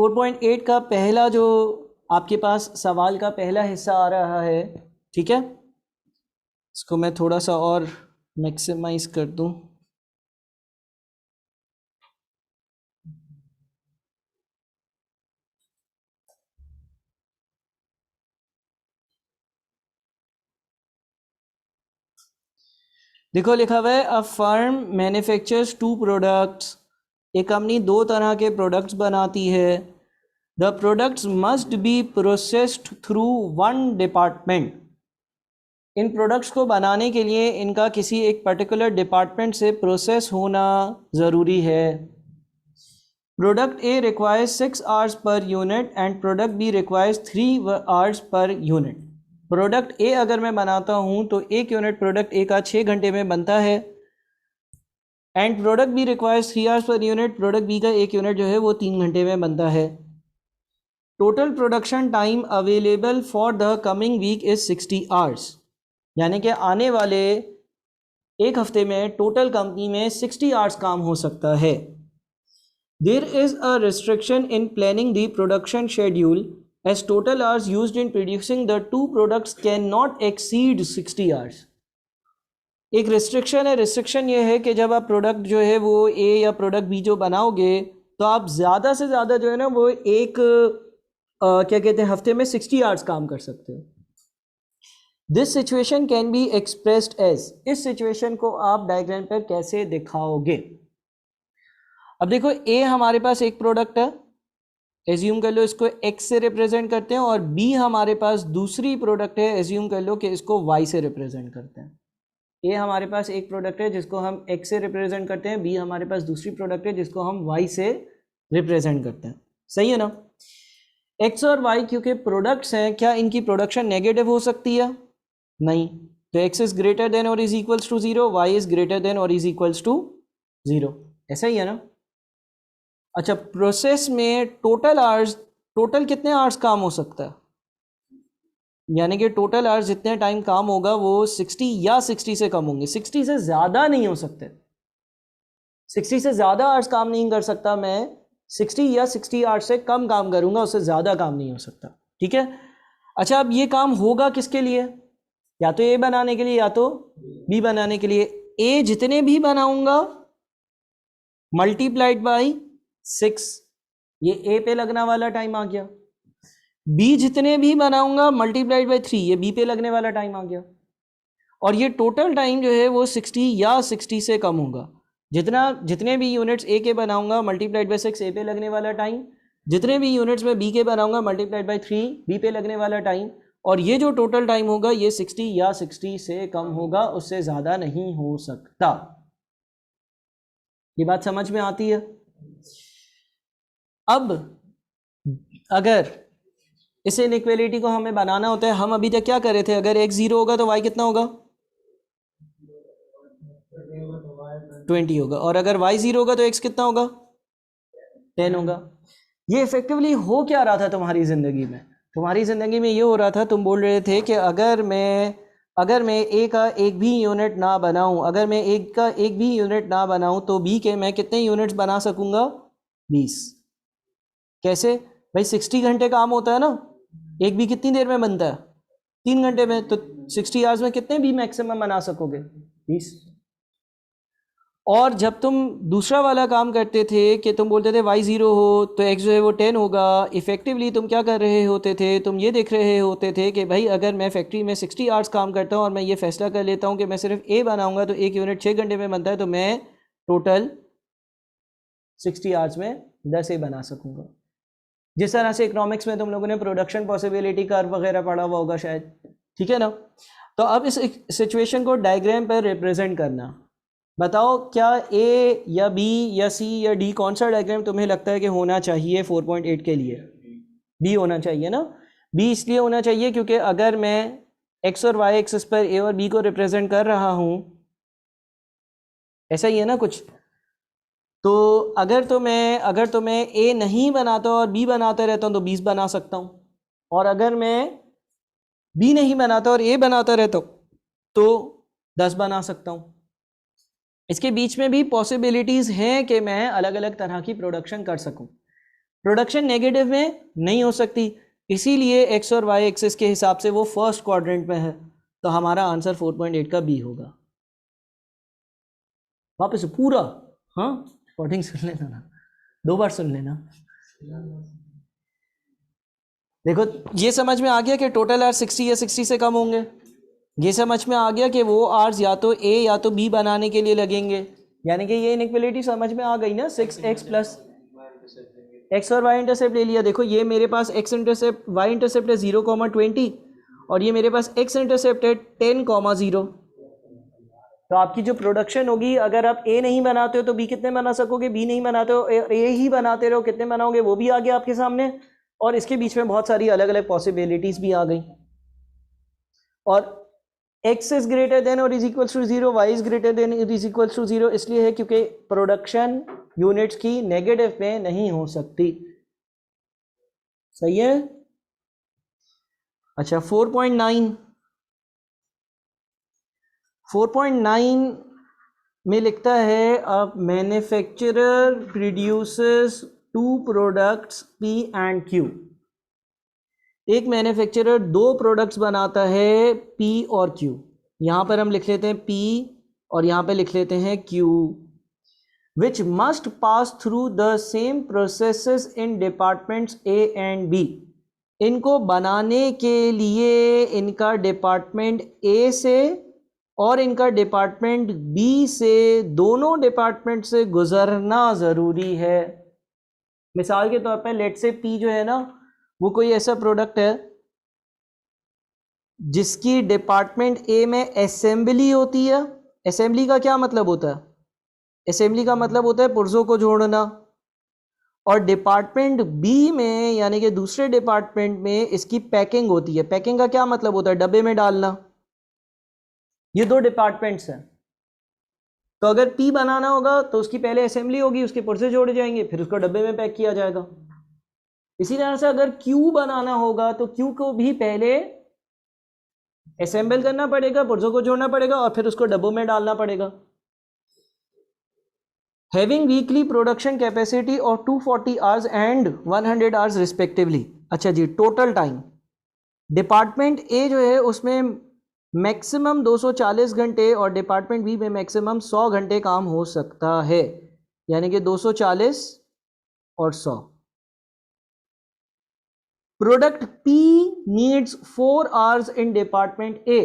4.8 का पहला जो आपके पास सवाल का पहला हिस्सा आ रहा है, ठीक है, इसको मैं थोड़ा सा और मैक्सिमाइज कर दूं। देखो लिखा हुआ है अ फर्म मैन्युफैक्चर्स 2 प्रोडक्ट्स। एक कंपनी 2 तरह के प्रोडक्ट्स बनाती है। The products must be processed through 1 department. In products को बनाने के लिए इनका किसी एक पर्टिकुलर डिपार्टमेंट से प्रोसेस होना ज़रूरी है। Product A requires 6 hours per unit and product B requires 3 hours per unit. Product A अगर मैं बनाता हूँ तो एक यूनिट प्रोडक्ट ए का 6 घंटे में बनता है and product B requires 3 hours per unit. Product B का एक यूनिट जो है वो 3 घंटे में बनता है। Total production time available for the coming week is 60 hours. यानी कि आने वाले एक हफ्ते में टोटल कंपनी में 60 आवर्स काम हो सकता है। There is a restriction in planning the production schedule as total hours used in producing the 2 products cannot exceed 60 hours. एक रिस्ट्रिक्शन है। रिस्ट्रिक्शन ये है कि जब आप प्रोडक्ट जो है वो ए या प्रोडक्ट बी जो बनाओगे तो आप ज़्यादा से ज़्यादा जो है ना वो एक क्या कहते हैं हफ्ते में 60 आवर्स काम कर सकते हो। This situation can be expressed as. इस सिचुएशन को आप डायग्राम पर कैसे दिखाओगे? अब देखो ए हमारे पास एक प्रोडक्ट है, एज्यूम कर लो इसको एक्स से रिप्रेजेंट करते हैं, और बी हमारे पास दूसरी प्रोडक्ट है, एज्यूम कर लो कि इसको वाई से रिप्रेजेंट करते हैं। ए हमारे पास एक प्रोडक्ट है जिसको हम एक्स से रिप्रेजेंट करते हैं, बी हमारे पास दूसरी प्रोडक्ट है जिसको हम वाई से रिप्रेजेंट करते हैं। सही है ना? एक्स और वाई क्योंकि प्रोडक्ट्स हैं, क्या इनकी प्रोडक्शन नेगेटिव हो सकती है? नहीं। तो एक्स इज ग्रेटर देन और is equals to 0, y is greater than और इज इक्वल्स टू 0। ऐसा ही है ना? अच्छा, प्रोसेस में टोटल आवर्स, टोटल कितने आवर्स काम हो सकता है? यानी कि टोटल आवर्स जितने टाइम काम होगा वो 60 या 60 से कम होंगे। 60 से ज़्यादा नहीं हो सकते। 60 से ज़्यादा आवर्स काम नहीं कर सकता मैं। 60 या 60 आवर्स से कम काम करूंगा, उससे ज़्यादा काम नहीं हो सकता। ठीक है। अच्छा, अब ये काम होगा किसके लिए? या तो ए बनाने के लिए या तो बी बनाने के लिए। ए जितने भी बनाऊंगा मल्टीप्लाइड बाई 6, ये ए पे लगने वाला टाइम आ गया। बी जितने भी बनाऊंगा मल्टीप्लाइड बाई 3, ये बी पे लगने वाला टाइम आ गया। और ये टोटल टाइम जो है वो 60 या 60 से कम होगा। जितने भी यूनिट्स ए के बनाऊंगा मल्टीप्लाइड बाई 6 ए पे लगने वाला टाइम, जितने भी यूनिट्स में बी के बनाऊंगा मल्टीप्लाइड बाई 3 बी पे लगने वाला टाइम, और ये जो टोटल टाइम होगा ये 60 या 60 से कम होगा, उससे ज़्यादा नहीं हो सकता। ये बात समझ में आती है? अब अगर इस इनइक्वालिटी को हमें बनाना होता है, हम अभी तक क्या कर रहे थे? अगर x 0 होगा तो y कितना होगा? 20 होगा। और अगर y 0 होगा तो x कितना होगा? 10 होगा। ये इफेक्टिवली हो क्या रहा था तुम्हारी ज़िंदगी में? तुम्हारी ज़िंदगी में ये हो रहा था, तुम बोल रहे थे कि अगर मैं a का एक भी यूनिट ना बनाऊं, अगर मैं a का एक भी यूनिट ना बनाऊं तो b के मैं कितने यूनिट्स बना सकूंगा? 20। कैसे भाई? 60 घंटे काम होता है ना, एक भी कितनी देर में बनता है? 3 घंटे में। तो 60 आवर्स में कितने भी मैक्सिमम बना सकोगे? 20। और जब तुम दूसरा वाला काम करते थे कि तुम बोलते थे y 0 हो तो x जो है वो 10 होगा, इफेक्टिवली तुम क्या कर रहे होते थे? तुम ये देख रहे होते थे कि भाई अगर मैं फैक्ट्री में 60 आवर्स काम करता हूँ और मैं ये फैसला कर लेता हूँ कि मैं सिर्फ a बनाऊंगा तो एक यूनिट 6 घंटे में बनता है, तो मैं टोटल 60 आवर्स में 10 a बना सकूँगा। जिस तरह से इकोनॉमिक्स में तुम लोगों ने प्रोडक्शन पॉसिबिलिटी कर्व वगैरह पढ़ा हुआ होगा शायद। ठीक है ना? तो अब इस सिचुएशन को डायग्राम पर रिप्रेजेंट करना। बताओ क्या ए या बी या सी या डी, कौन सा डायग्राम तुम्हें लगता है कि होना चाहिए 4.8 के लिए? बी होना चाहिए ना? बी इसलिए होना चाहिए क्योंकि अगर मैं एक्स और वाई एक्सिस पर ए और बी को रिप्रेजेंट कर रहा हूँ, ऐसा ही है ना कुछ? तो अगर तो मैं ए नहीं बनाता और बी बनाता रहता हूँ तो 20 बना सकता हूँ, और अगर मैं बी नहीं बनाता और ए बनाता रहता हूँ तो 10 बना सकता हूँ। इसके बीच में भी पॉसिबिलिटीज़ हैं कि मैं अलग अलग तरह की प्रोडक्शन कर सकूँ। प्रोडक्शन नेगेटिव में नहीं हो सकती, इसीलिए एक्स और वाई एक्सिस के हिसाब से वो फर्स्ट क्वाड्रेंट में है, तो हमारा आंसर 4.8 का बी होगा। वापस पूरा, हाँ रिकॉर्डिंग सुन लेना ना, 2 बार सुन लेना। देखो ये समझ में आ गया कि टोटल आर 60 या 60 से कम होंगे, ये समझ में आ गया कि वो आर्स या तो ए या तो बी बनाने के लिए लगेंगे, यानी कि ये इनइक्वलिटी समझ में आ गई ना। 6x प्लस एक्स और वाई इंटरसेप्ट ले लिया। देखो ये मेरे पास एक्स इंटरसेप्ट वाई इंटरसेप्ट है 0,20 और ये मेरे पास एक्स इंटरसेप्ट है 10,0। तो आपकी जो प्रोडक्शन होगी, अगर आप ए नहीं बनाते हो तो बी कितने बना सकोगे, बी नहीं बनाते हो ए ही बनाते रहो, कितने बनाओगे, वो भी आ गया आपके सामने। और इसके बीच में बहुत सारी अलग अलग पॉसिबिलिटीज भी आ गई। और x इज ग्रेटर देन और is equal to 0, y is greater than is equal to 0 इसलिए है क्योंकि प्रोडक्शन यूनिट्स की नेगेटिव में नहीं हो सकती। सही है। अच्छा 4.9 में लिखता है a manufacturer produces 2 products P and Q। एक मैन्युफैक्चरर 2 प्रोडक्ट्स बनाता है P और Q। यहाँ पर हम लिख लेते हैं P और यहाँ पे लिख लेते हैं Q, which must pass through the same processes in departments A and B। इनको बनाने के लिए इनका डिपार्टमेंट A से और इनका डिपार्टमेंट B से, दोनों डिपार्टमेंट से गुजरना ज़रूरी है। मिसाल के तौर पर लेट से P जो है ना, वो कोई ऐसा प्रोडक्ट है जिसकी डिपार्टमेंट ए में असेंबली होती है। असेंबली का क्या मतलब होता है? असेंबली का मतलब होता है पुर्जों को जोड़ना। और डिपार्टमेंट बी में यानी कि दूसरे डिपार्टमेंट में इसकी पैकिंग होती है। पैकिंग का क्या मतलब होता है? डब्बे में डालना। ये 2 डिपार्टमेंट्स हैं। तो अगर पी बनाना होगा तो उसकी पहले असेंबली होगी, उसके पुर्जे जोड़े जाएंगे, फिर उसको डब्बे में पैक किया जाएगा। इसी तरह से अगर क्यू बनाना होगा तो क्यू को भी पहले असेंबल करना पड़ेगा, पुर्जों को जोड़ना पड़ेगा और फिर उसको डब्बों में डालना पड़ेगा। Having weekly production capacity of 240 hours and 100 hours respectively। अच्छा जी, टोटल टाइम डिपार्टमेंट ए जो है उसमें मैक्सिमम 240 घंटे और डिपार्टमेंट बी में मैक्सिमम 100 घंटे काम हो सकता है, यानी कि 240 और 100। Product P needs 4 hours in department A.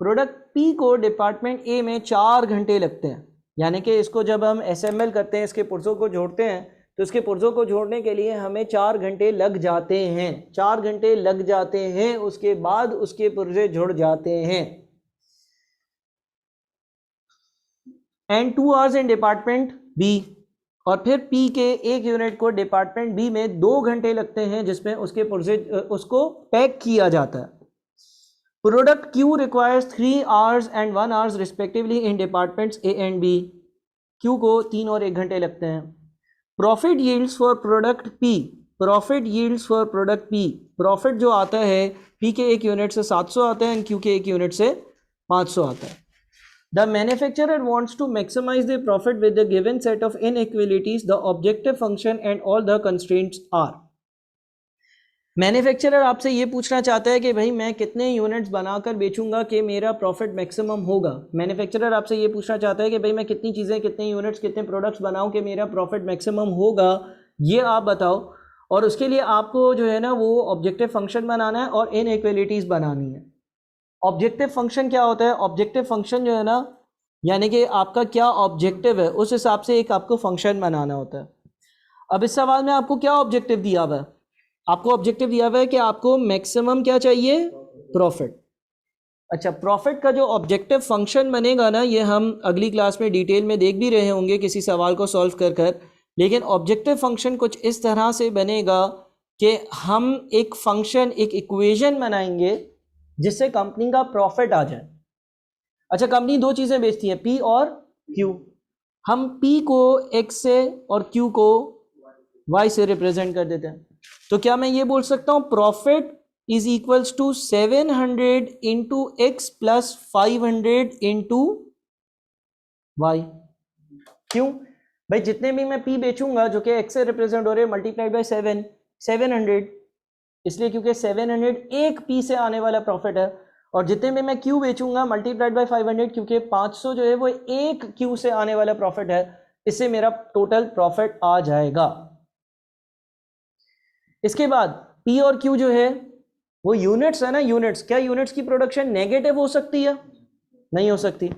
Product P को डिपार्टमेंट ए में 4 घंटे लगते हैं, यानी कि इसको जब हम असेंबल करते हैं, इसके पुर्जों को जोड़ते हैं, तो इसके पुर्जों को जोड़ने के लिए हमें 4 घंटे लग जाते हैं। 4 घंटे लग जाते हैं, उसके बाद उसके पुर्जे जुड़ जाते हैं। And 2 hours in department B. और फिर पी के एक यूनिट को डिपार्टमेंट बी में 2 घंटे लगते हैं, जिसमें उसके पुर्जे उसको पैक किया जाता है। Product Q requires 3 hours and 1 hours respectively in departments A and B. Q को 3 और 1 घंटे लगते हैं। Profit yields for product P. Profit yields for product P. Profit जो आता है पी के एक यूनिट से 700 आता है एंड क्यू के एक यूनिट से 500 आता है। The manufacturer wants to maximize the profit with the given set of inequalities. The objective function and all the constraints are। Manufacturer आपसे ये पूछना चाहता है कि भाई मैं कितने यूनिट्स बनाकर बेचूंगा कि मेरा प्रॉफिट मैक्सिमम होगा। मैन्युफैक्चरर आपसे ये पूछना चाहता है कि भाई मैं कितनी चीज़ें, कितने यूनिट्स, कितने प्रोडक्ट्स बनाऊं कि मेरा प्रॉफिट मैक्सिमम होगा, ये आप बताओ। और उसके लिए आपको जो है ना वो ऑब्जेक्टिव फंक्शन बनाना है और इनइक्वालिटीज़ बनानी है। ऑब्जेक्टिव फंक्शन क्या होता है? ऑब्जेक्टिव फंक्शन जो है ना, यानी कि आपका क्या ऑब्जेक्टिव है उस हिसाब से एक आपको फंक्शन बनाना होता है। अब इस सवाल में आपको क्या ऑब्जेक्टिव दिया हुआ है? आपको ऑब्जेक्टिव दिया हुआ है कि आपको मैक्सिमम क्या चाहिए? प्रॉफिट। अच्छा, प्रॉफिट का जो ऑब्जेक्टिव फंक्शन बनेगा ना, ये हम अगली क्लास में डिटेल में देख भी रहे होंगे किसी सवाल को सॉल्व कर कर। लेकिन ऑब्जेक्टिव फंक्शन कुछ इस तरह से बनेगा कि हम एक फंक्शन, एक इक्वेशन बनाएंगे जिससे कंपनी का प्रॉफिट आ जाए। अच्छा, कंपनी 2 चीज़ें बेचती है, पी और क्यू। हम पी को एक्स से और क्यू को वाई से रिप्रेजेंट कर देते हैं। तो क्या मैं ये बोल सकता हूं profit is equals to 700 into x plus 500 into y? क्यों? भाई जितने भी मैं पी बेचूंगा जो कि एक्स से रिप्रेजेंट हो रहे हैं मल्टीप्लाइड बाई 700, इसलिए क्योंकि 700 एक पी से आने वाला प्रॉफिट है, और जितने भी मैं क्यू बेचूंगा मल्टीप्लाइड बाई 500 क्योंकि 500 जो है वो एक क्यू से आने वाला प्रॉफिट है, इससे मेरा टोटल प्रॉफिट आ जाएगा। इसके बाद पी और क्यू जो है वो यूनिट्स है ना, यूनिट्स। क्या यूनिट्स की प्रोडक्शन नेगेटिव हो सकती है? नहीं हो सकती।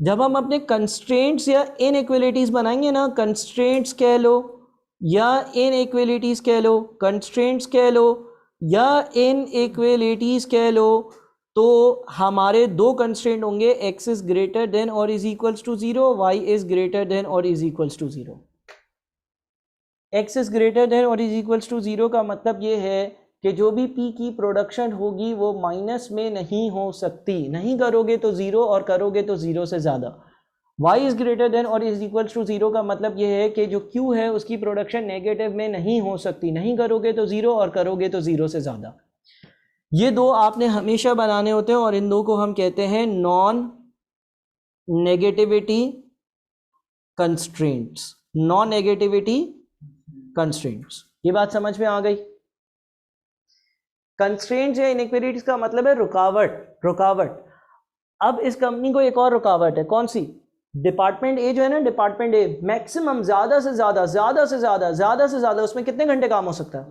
जब हम अपने कंस्ट्रेंट्स या इनइक्वालिटीज बनाएंगे ना, कंस्ट्रेंट्स कह लो या इनइक्वालिटीज कह लो, कंस्ट्रेंट्स कह लो या इनइक्वालिटीज कह लो, तो हमारे दो कंस्ट्रेंट होंगे, x इज ग्रेटर देन और is equals to 0, y is greater than और is equals to 0। x is greater than और इज इक्वल्स टू 0 का मतलब ये है कि जो भी p की प्रोडक्शन होगी वो माइनस में नहीं हो सकती, नहीं करोगे तो 0 और करोगे तो 0 से ज़्यादा। y इज ग्रेटर देन और इज इक्वल्स टू 0 का मतलब ये है कि जो q है उसकी प्रोडक्शन नेगेटिव में नहीं हो सकती, नहीं करोगे तो 0 और करोगे तो 0 से ज़्यादा। ये दो आपने हमेशा बनाने होते हैं और इन दो को हम कहते हैं non negativity constraints, non negativity constraints. ये बात समझ में आ गई? कंस्ट्रेंट्स या इनइक्वालिटीज का मतलब है रुकावट। अब इस कंपनी को एक और रुकावट है, कौन सी? डिपार्टमेंट ए जो है ना, डिपार्टमेंट ए मैक्सिमम ज्यादा से ज्यादा उसमें कितने घंटे काम हो सकता है?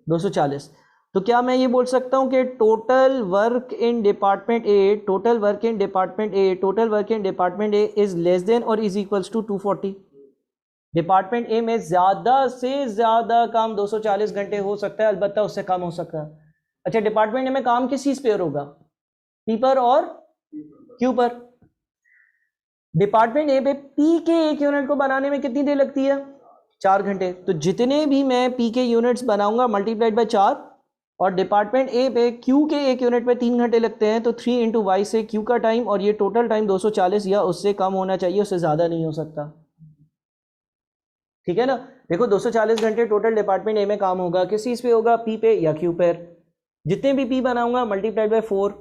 240। तो क्या मैं ये बोल सकता हूं कि total work in department A is less than और is equals to 240? Department A में ज्यादा से ज्यादा काम 240 घंटे हो सकता है, अलबत्ता उससे कम हो सकता है। अच्छा, डिपार्टमेंट ए में काम किस चीज पे होगा? पी पर और क्यू पर। डिपार्टमेंट ए पे पी के एक यूनिट को बनाने में कितनी देर लगती है? 4 घंटे। तो जितने भी मैं पी के यूनिट्स बनाऊंगा मल्टीप्लाइड बाय 4, और डिपार्टमेंट ए पे क्यू के एक यूनिट पे 3 घंटे लगते हैं, तो 3 इंटू वाई से क्यू का टाइम, और ये टोटल टाइम 240 या उससे कम होना चाहिए, उससे ज्यादा नहीं हो सकता। ठीक है ना? देखो 240 घंटे टोटल डिपार्टमेंट ए में काम होगा, किस चीज पे होगा? पी पे या क्यू पर। जितने भी पी बनाऊंगा मल्टीप्लाइड बाय 4,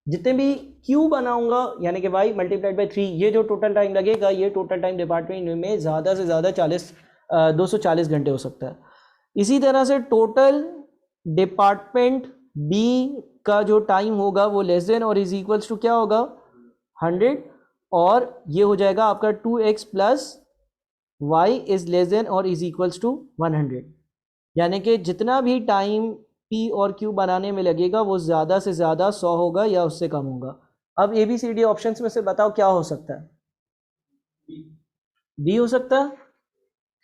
जितने भी क्यू बनाऊंगा यानी कि वाई मल्टीप्लाइड बाय 3, ये जो टोटल टाइम लगेगा, ये टोटल टाइम डिपार्टमेंट में ज़्यादा से ज़्यादा 240 घंटे हो सकता है। इसी तरह से टोटल डिपार्टमेंट बी का जो टाइम होगा वो लेस देन और इज इक्वल्स टू क्या होगा? 100, और ये हो जाएगा आपका 2x plus y is less than और इज इक्वल्स टू 100। यानी कि जितना भी टाइम p और q बनाने में लगेगा वो ज़्यादा से ज़्यादा 100 होगा या उससे कम होगा। अब ABCD ऑप्शंस में से बताओ क्या हो सकता है? B हो सकता है,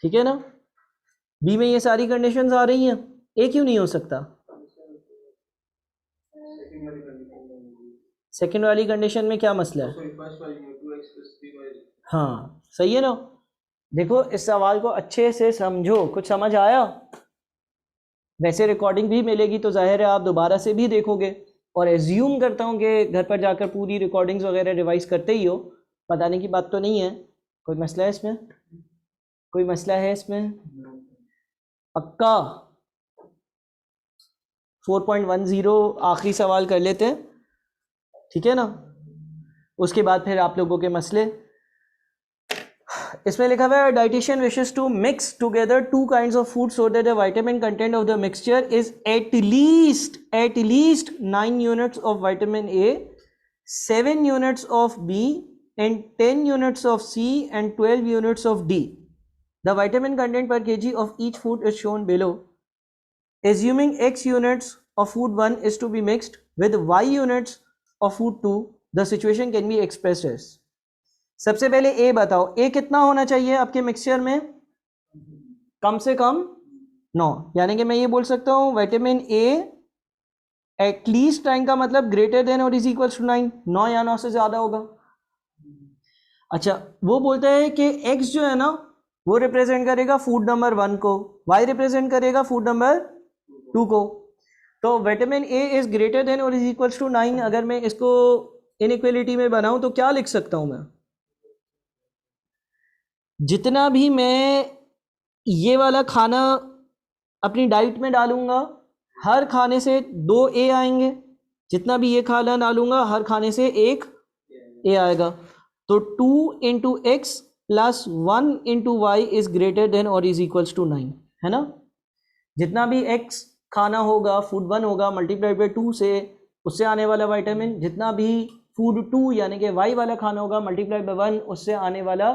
ठीक है ना? B में ये सारी कंडीशंस आ रही हैं, A क्यों नहीं हो सकता? सेकेंड वाली कंडीशन में क्या मसला है? हाँ सही है ना? देखो इस सवाल को अच्छे से समझो, कुछ समझ आया? वैसे रिकॉर्डिंग भी मिलेगी तो जाहिर है आप दोबारा से भी देखोगे, और एज्यूम करता हूँ कि घर पर जाकर पूरी रिकॉर्डिंग्स वगैरह रिवाइज करते ही हो, बताने की बात तो नहीं है। कोई मसला है इसमें? कोई मसला है इसमें? पक्का? 4.10 आखिरी सवाल कर लेते हैं, ठीक है ना? उसके बाद फिर आप लोगों के मसले। इसमें लिखा हुआ है dietitian wishes to mix together 2 kinds of food so that the vitamin content of the mixture is at least 9 units of vitamin A, 7 units of B and 10 units of C and 12 units of D. The vitamin content per kg of each food is shown below. Assuming X units of food 1 is to be mixed with Y units of food 2, the situation can be expressed as. सबसे पहले A बताओ, A कितना होना चाहिए आपके mixture में? कम से कम 9, यानी कि मैं ये बोल सकता हूँ विटामिन A एटलीस्ट 9 का मतलब ग्रेटर देन और इज इक्वल टू 9, 9 या 9 से ज़्यादा होगा। अच्छा, वो बोलता है कि x जो है ना वो रिप्रेजेंट करेगा फूड नंबर 1 को, y रिप्रेजेंट करेगा फूड नंबर 2 को। तो vitamin A is greater than और इज इक्वल्स टू 9, अगर मैं इसको इनइक्वालिटी में बनाऊं तो क्या लिख सकता हूं मैं? जितना भी मैं ये वाला खाना अपनी डाइट में डालूंगा, हर खाने से 2 A आएंगे। जितना भी ये खाना डालूंगा हर खाने से 1 A आएगा। तो 2 into x plus 1 × y is greater than और इज इक्वल्स टू 9, है ना। जितना भी x खाना होगा फूड 1 होगा मल्टीप्लाइड बाई 2 से उससे आने वाला विटामिन, जितना भी फूड 2 यानी कि y वाला खाना होगा मल्टीप्लाइड बाई 1 उससे आने वाला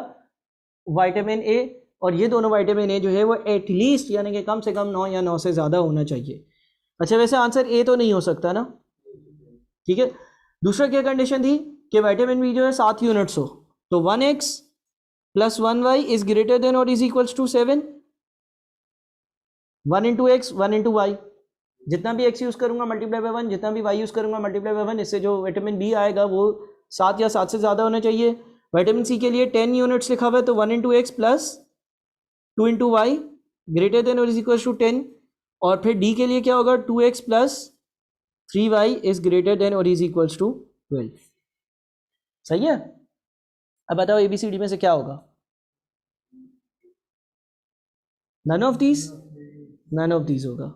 विटामिन ए, और ये दोनों विटामिन ए जो है वो एटलीस्ट यानी कि कम से कम 9 या 9 से ज़्यादा होना चाहिए। अच्छा वैसे आंसर ए तो नहीं हो सकता ना, ठीक है। दूसरा क्या कंडीशन थी कि विटामिन बी जो है 7 यूनिट्स हो, तो 1x + 1y is greater than और is equals to 7, 1 × x 1 × y, जितना भी x यूज़ करूंगा मल्टीप्लाई बाय 1, जितना भी y यूज़ करूंगा मल्टीप्लाई बाय 1, इससे जो विटामिन बी आएगा वो 7 या 7 से ज़्यादा होना चाहिए। विटामिन सी के लिए 10 यूनिट्स लिखा हुआ है, तो 1 × x + 2 × y ग्रेटर देन और इज इक्वल्स टू 10, और फिर डी के लिए क्या होगा 2x + 3y is greater than और इज इक्वल्स टू 12। सही है। अब बताओ ABCD में से क्या होगा? None of these, none of these होगा।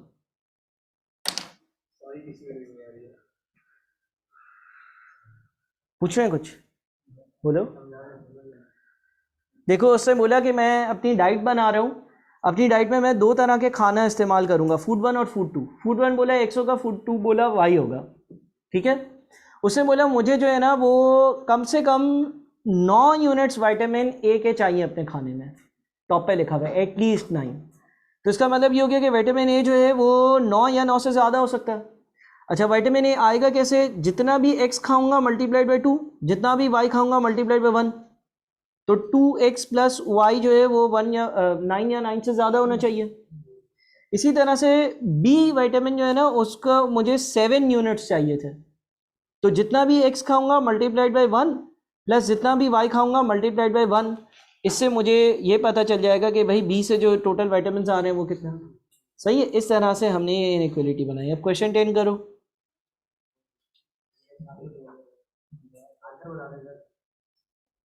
पूछ रहे हैं कुछ? बोलो। देखो उससे बोला कि मैं अपनी डाइट बना रहा हूँ, अपनी डाइट में मैं 2 तरह के खाना इस्तेमाल करूँगा, फूड 1 और फूड 2। फूड 1 बोला x होगा, फूड 2 बोला y होगा, ठीक है। उसने बोला मुझे जो है ना वो कम से कम 9 यूनिट्स विटामिन ए के चाहिए अपने खाने में, टॉप पे लिखा हुआ है एटलीस्ट 9। तो इसका मतलब ये हो गया कि विटामिन ए जो है वो 9 या 9 से ज़्यादा हो सकता है। अच्छा विटामिन ए आएगा कैसे? जितना भी x खाऊंगा मल्टीप्लाइड बाई 2, जितना भी y खाऊंगा मल्टीप्लाइड बाई 1, तो 2x + y जो है वो 1 या 9 या 9 से ज़्यादा होना चाहिए। इसी तरह से बी विटामिन जो है ना उसका मुझे 7 यूनिट्स चाहिए थे, तो जितना भी x खाऊंगा मल्टीप्लाइड बाई 1 प्लस जितना भी y खाऊंगा मल्टीप्लाइड बाई 1, इससे मुझे ये पता चल जाएगा कि भाई बी से जो टोटल विटामिन आ रहे हैं वो कितना। सही है। इस तरह से हमने ये इनइक्वालिटी बनाई। अब क्वेश्चन 10 करो।